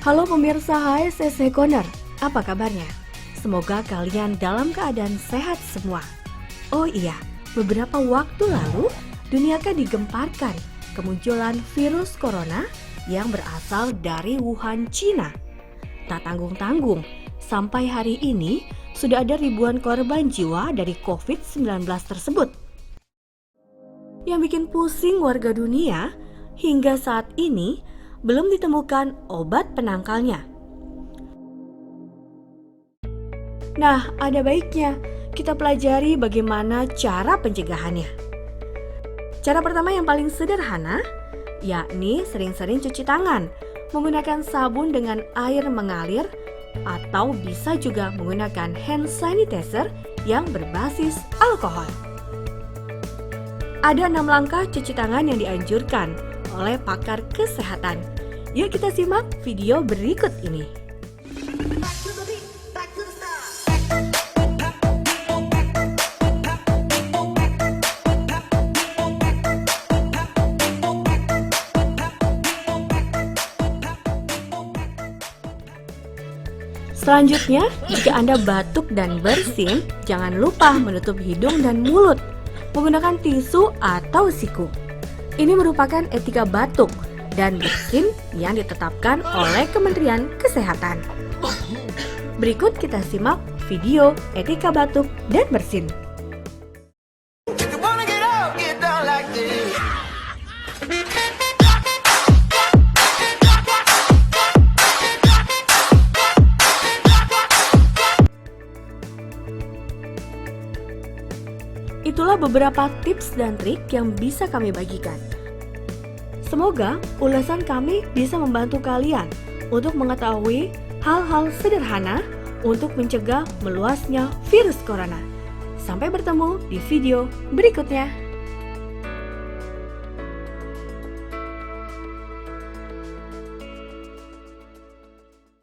Halo pemirsa HSSC Corner, apa kabarnya? Semoga kalian dalam keadaan sehat semua. Oh iya, beberapa waktu lalu dunia kan digemparkan kemunculan virus corona yang berasal dari Wuhan, Cina. Tak tanggung-tanggung, sampai hari ini sudah ada ribuan korban jiwa dari COVID-19 tersebut. Yang bikin pusing warga dunia, hingga saat ini belum ditemukan obat penangkalnya. Nah, ada baiknya kita pelajari bagaimana cara pencegahannya. Cara pertama yang paling sederhana, yakni sering-sering cuci tangan menggunakan sabun dengan air mengalir atau bisa juga menggunakan hand sanitizer yang berbasis alkohol. Ada 6 langkah cuci tangan yang dianjurkan oleh pakar kesehatan. Yuk kita simak video berikut ini. Selanjutnya, jika Anda batuk dan bersin, jangan lupa menutup hidung dan mulut menggunakan tisu atau siku. Ini merupakan etika batuk dan bersin yang ditetapkan oleh Kementerian Kesehatan. Berikut kita simak video etika batuk dan bersin. Itulah beberapa tips dan trik yang bisa kami bagikan. Semoga ulasan kami bisa membantu kalian untuk mengetahui hal-hal sederhana untuk mencegah meluasnya virus corona. Sampai bertemu di video berikutnya.